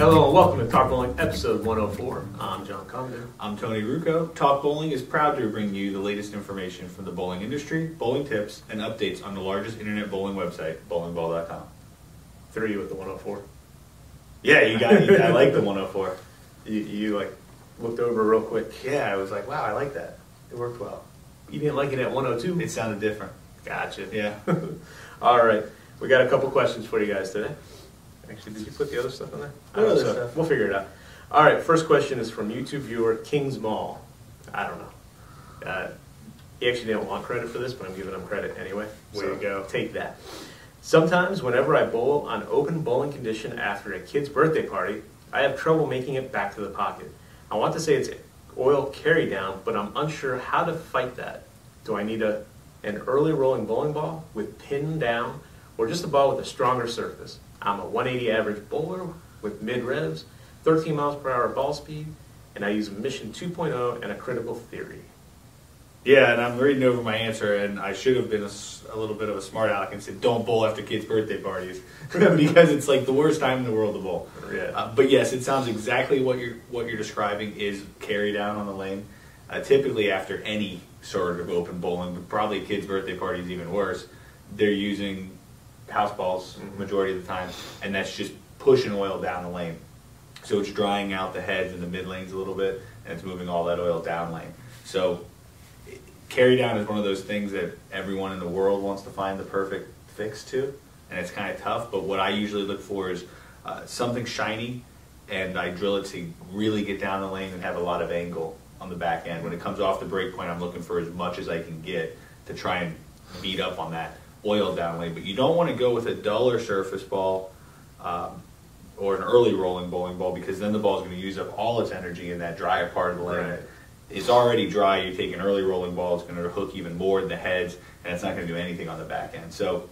Hello and welcome to Talk Bowling episode 104. I'm John Condon. I'm Tony Rucco. Talk Bowling is proud to bring you the latest information from the bowling industry, bowling tips, and updates on the largest internet bowling website, bowlingballcom. Threw you with the 104. Yeah, you got it. I like the 104. You like looked over real quick. Yeah, I was like, wow, I like that. It worked well. You didn't like it at 102? It sounded different. Gotcha. Yeah. All right. We got a couple questions for you guys today. Actually, did you put the other stuff in there? What other stuff? We'll figure it out. All right. First question is from YouTube viewer kingzmaul. I don't know. He actually didn't want credit for this, but I'm giving him credit anyway. Way to go. Take that. Sometimes whenever I bowl on open bowling condition after a kid's birthday party, I have trouble making it back to the pocket. I want to say it's oil carry down, but I'm unsure how to fight that. Do I need an early rolling bowling ball with pin down, or just a ball with a stronger surface? I'm a 180 average bowler with mid revs, 13 miles per hour ball speed, and I use Mission 2.0 and a critical theory. Yeah, and I'm reading over my answer, and I should have been a little bit of a smart aleck and said, don't bowl after kids' birthday parties, because it's like the worst time in the world to bowl. Yeah. But yes, it sounds exactly what you're describing is carry down on the lane. Typically after any sort of open bowling, but probably kids' birthday parties even worse, they're using house balls majority of the time, and that's just pushing oil down the lane. So it's drying out the heads and the mid lanes a little bit, and it's moving all that oil down lane. So carry down is one of those things that everyone in the world wants to find the perfect fix to, and it's kind of tough, but what I usually look for is something shiny, and I drill it to really get down the lane and have a lot of angle on the back end. When it comes off the break point, I'm looking for as much as I can get to try and beat up on that oil down lane. But you don't want to go with a duller surface ball or an early rolling bowling ball, because then the ball is going to use up all its energy in that drier part of the lane. Right. It's already dry. You take an early rolling ball, it's going to hook even more in the heads, and it's not going to do anything on the back end. So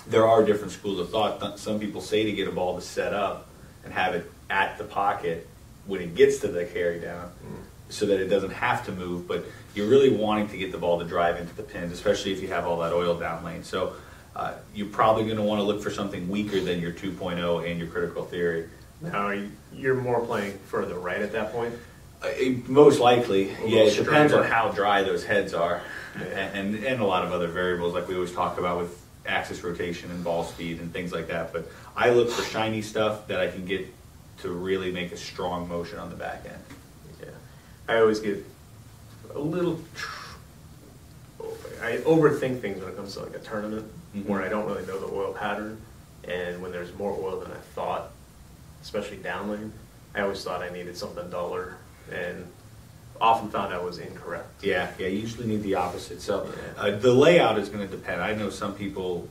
there are different schools of thought. Some people say to get a ball to set up and have it at the pocket when it gets to the carry down, so that it doesn't have to move, but you're really wanting to get the ball to drive into the pins, especially if you have all that oil down lane. So you're probably going to want to look for something weaker than your 2.0 and your critical theory. Now, you're more playing further right at that point? Most likely, yeah. It depends stronger on how dry those heads are, and a lot of other variables like we always talk about with axis rotation and ball speed and things like that. But I look for shiny stuff that I can get to really make a strong motion on the back end. Yeah. I always get a little... I overthink things when it comes to like a tournament where I don't really know the oil pattern, and when there's more oil than I thought, especially down lane, I always thought I needed something duller, and often found I was incorrect. Yeah, you usually need the opposite. So the layout is going to depend. I know some people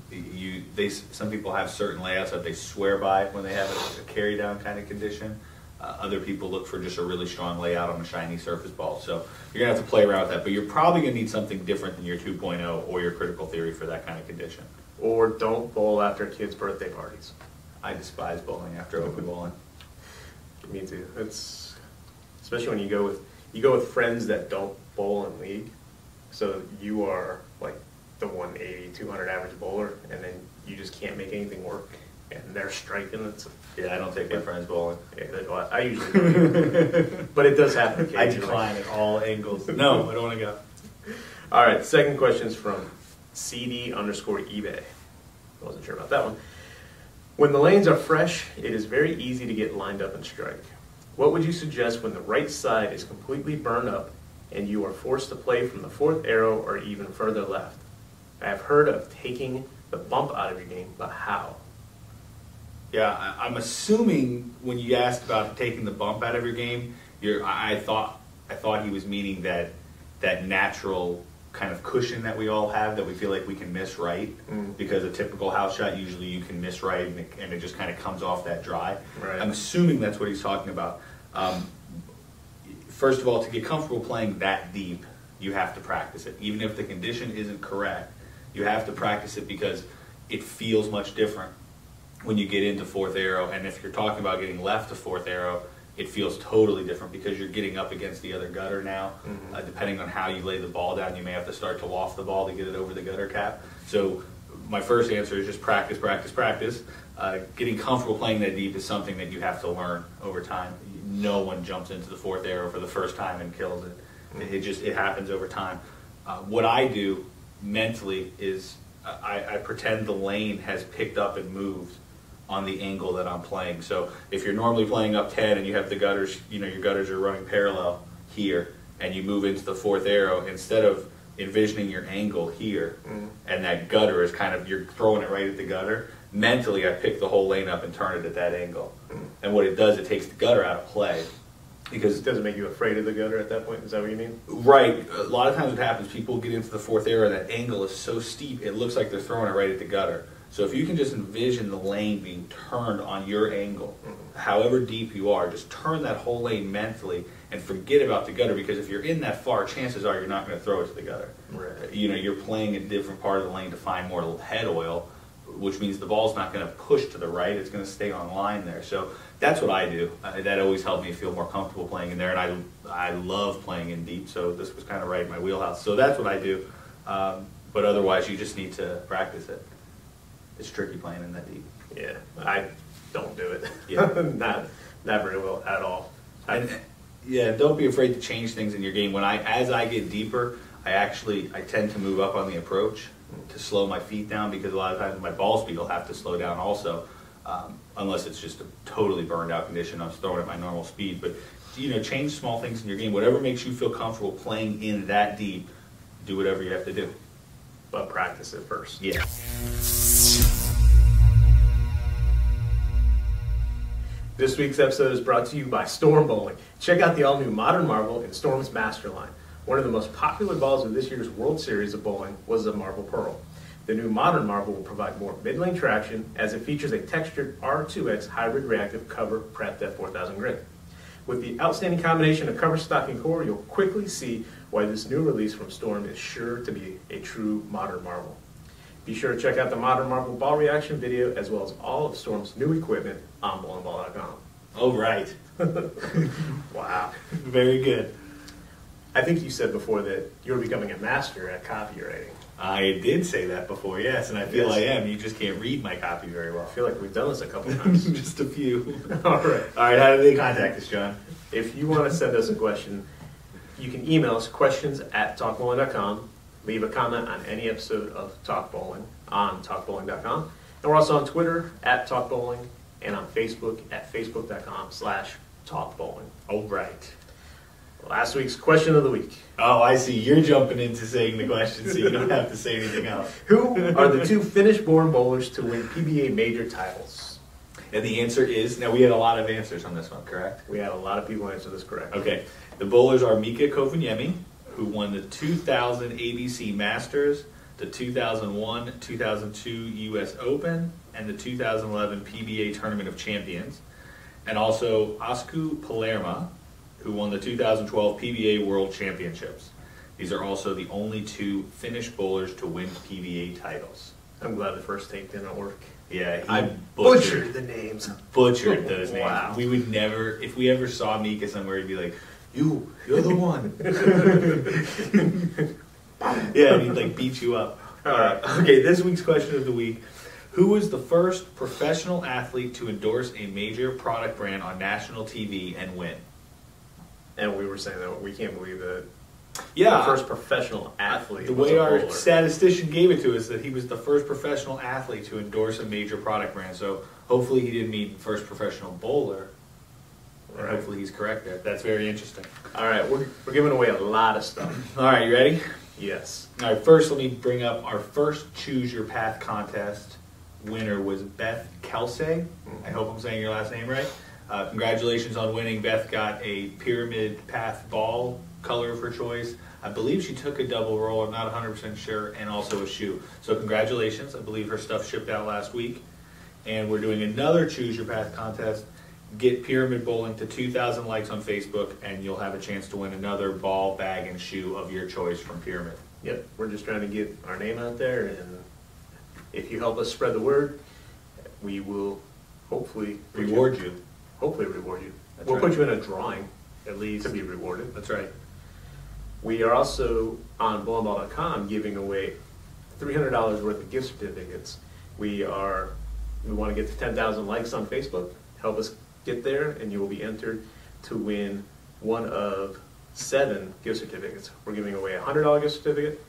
some people have certain layouts that they swear by when they have a carry down kind of condition. Other people look for just a really strong layout on a shiny surface ball. So you're going to have to play around with that, but you're probably going to need something different than your 2.0 or your critical theory for that kind of condition. Or don't bowl after kids' birthday parties. I despise bowling after open bowling. Me too. It's especially when you go with friends that don't bowl in league. So you are like the 180, 200 average bowler, and then you just can't make anything work, and they're striking. Yeah, I don't take my friends bowling. Yeah, I usually do. But it does happen occasionally. I decline at all angles. No, I don't want to go. All right, second question is from CD_eBay. I wasn't sure about that one. When the lanes are fresh, it is very easy to get lined up and strike. What would you suggest when the right side is completely burned up and you are forced to play from the fourth arrow or even further left? I have heard of taking the bump out of your game, but how? Yeah, I'm assuming when you asked about taking the bump out of your game, I thought he was meaning that natural kind of cushion that we all have that we feel like we can miss right, because a typical house shot usually you can miss right and it just kind of comes off that dry. Right. I'm assuming that's what he's talking about. First of all, to get comfortable playing that deep, you have to practice it. Even if the condition isn't correct, you have to practice it because it feels much different when you get into fourth arrow. And if you're talking about getting left to fourth arrow, it feels totally different because you're getting up against the other gutter now. Depending on how you lay the ball down, you may have to start to loft the ball to get it over the gutter cap. So my first answer is just practice, practice, practice. Getting comfortable playing that deep is something that you have to learn over time. No one jumps into the fourth arrow for the first time and kills it. It happens over time. What I do mentally is I pretend the lane has picked up and moved on the angle that I'm playing. So if you're normally playing up 10 and you have the gutters, your gutters are running parallel here, and you move into the fourth arrow, instead of envisioning your angle here, and that gutter is you're throwing it right at the gutter, mentally I pick the whole lane up and turn it at that angle. And what it does, it takes the gutter out of play. Because it doesn't make you afraid of the gutter at that point? Is that what you mean? Right. A lot of times what happens, people get into the fourth arrow, that angle is so steep, it looks like they're throwing it right at the gutter. So if you can just envision the lane being turned on your angle, however deep you are, just turn that whole lane mentally and forget about the gutter, because if you're in that far, chances are you're not going to throw it to the gutter. Right. You're playing a different part of the lane to find more head oil, which means the ball's not going to push to the right, it's going to stay on line there. So that's what I do. That always helped me feel more comfortable playing in there, and I love playing in deep, so this was kind of right in my wheelhouse. So that's what I do. But otherwise, you just need to practice it. It's tricky playing in that deep. Yeah, I don't do it. Yeah. not very well at all. Don't be afraid to change things in your game. As I get deeper, I tend to move up on the approach to slow my feet down, because a lot of times my ball speed will have to slow down also, unless it's just a totally burned out condition. I'm throwing at my normal speed. But change small things in your game. Whatever makes you feel comfortable playing in that deep, do whatever you have to do. But practice it first. Yeah. This week's episode is brought to you by Storm Bowling. Check out the all-new Modern Marble in Storm's Master line. One of the most popular balls of this year's World Series of Bowling was the Marble Pearl. The new Modern Marble will provide more mid-lane traction, as it features a textured R2X hybrid reactive cover prepped at 4,000 grit. With the outstanding combination of cover, stock, and core, you'll quickly see why this new release from Storm is sure to be a true Modern Marble. Be sure to check out the Modern Marble ball reaction video, as well as all of Storm's new equipment on bowlingballcom. Oh, right. Wow. Very good. I think you said before that you're becoming a master at copywriting. I did say that before, yes, and I feel I am. You just can't read my copy very well. I feel like we've done this a couple times. Just a few. All right. All right, how do they contact us, John? If you want to send us a question, you can email us questions@talkbowling.com. Leave a comment on any episode of Talk Bowling on talkbowling.com. And we're also on Twitter @talkbowling and on Facebook at facebook.com/talkbowling. All right. Last week's question of the week. Oh, I see. You're jumping into saying the question, so you don't have to say anything else. Who are the two Finnish-born bowlers to win PBA major titles? And the answer is, now we had a lot of answers on this one, correct? We had a lot of people answer this correct. Okay. The bowlers are Mika Kovaniemi, who won the 2000 ABC Masters, the 2001, 2002 US Open, and the 2011 PBA Tournament of Champions. And also Asku Palerma, who won the 2012 PBA World Championships. These are also the only two Finnish bowlers to win PBA titles. I'm glad the first take didn't work. Yeah, I butchered the names. Butchered those names. Wow. We would never, if we ever saw Mika somewhere, he'd be like, you're the one. Yeah, and he'd beat you up. All right. Okay, this week's question of the week. Who was the first professional athlete to endorse a major product brand on national TV and win? And we were saying that we can't believe that Yeah. the first professional athlete The was way a our bowler. statistician gave it to us, that he was the first professional athlete to endorse a major product brand. So hopefully he didn't mean first professional bowler. Right. Hopefully he's correct there. That's very interesting. All right, we're giving away a lot of stuff. All right, you ready? Yes. All right, first let me bring up our first Choose Your Path contest. Winner was Beth Kelsey. I hope I'm saying your last name right. Congratulations on winning. Beth got a pyramid path ball color of her choice. I believe she took a double roll, I'm not 100% sure, and also a shoe. So congratulations. I believe her stuff shipped out last week. And we're doing another Choose Your Path contest. Get Pyramid Bowling to 2,000 likes on Facebook, and you'll have a chance to win another ball, bag, and shoe of your choice from Pyramid. Yep, we're just trying to get our name out there, and if you help us spread the word, we will hopefully Reward you. Hopefully reward you. That's We'll right. put you in a drawing, at least, to be rewarded. That's right. We are also on bowlingball.com giving away $300 worth of gift certificates. We want to get to 10,000 likes on Facebook. Help us get there, and you will be entered to win one of 7 gift certificates. We're giving away a $100 gift certificate,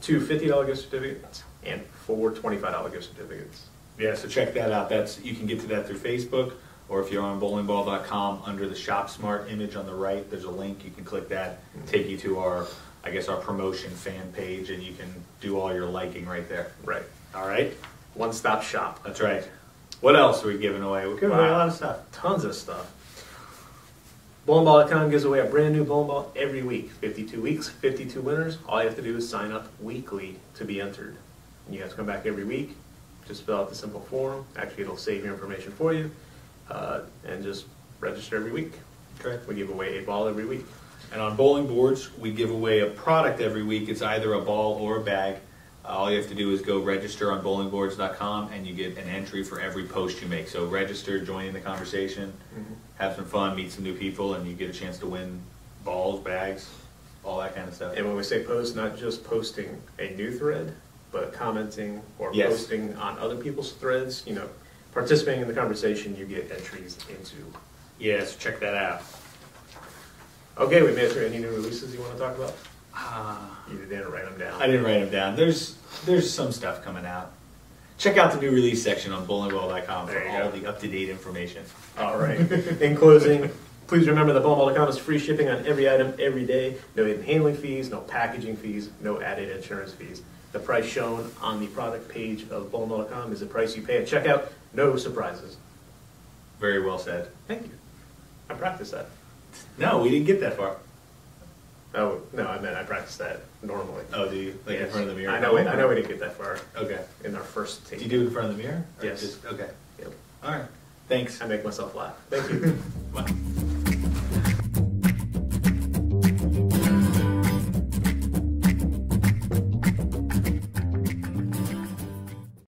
2 $50 gift certificates, and 4 $25 gift certificates. Yeah, so check that out. You can get to that through Facebook, or if you're on bowlingball.com, under the Shop Smart image on the right, there's a link. You can click that, take you to our promotion fan page, and you can do all your liking right there. Right. All right? One-stop shop. That's right. What else are we giving away? We're giving away a lot of stuff. Tons of stuff. Bowlingball.com gives away a brand new bowling ball every week. 52 weeks, 52 winners. All you have to do is sign up weekly to be entered. And you have to come back every week. Just fill out the simple form. Actually, it'll save your information for you. And just register every week. Correct. We give away a ball every week. And on bowling boards, we give away a product every week. It's either a ball or a bag. All you have to do is go register on bowlingboards.com, and you get an entry for every post you make. So register, join in the conversation, have some fun, meet some new people, and you get a chance to win balls, bags, all that kind of stuff. And when we say post, not just posting a new thread, but commenting or Yes. posting on other people's threads, participating in the conversation, you get entries into. Yeah, so check that out. Okay, we made it through. Any new releases you want to talk about? You didn't write them down. I didn't write them down. There's some stuff coming out. Check out the new release section on bowlingball.com for all the up-to-date information. All right. In closing, please remember that bowlingball.com is free shipping on every item every day. No hidden handling fees, no packaging fees, no added insurance fees. The price shown on the product page of bowlingball.com is the price you pay at checkout. No surprises. Very well said. Thank you. I practiced that. No, we didn't get that far. Oh, no, I meant I practiced that normally. Oh, do you? Like Yes. in front of the mirror? I know we didn't get that far Okay. in our first take. Do you do it in front of the mirror? Or Yes. Okay. Yep. All right. Thanks. I make myself laugh. Thank you. Bye.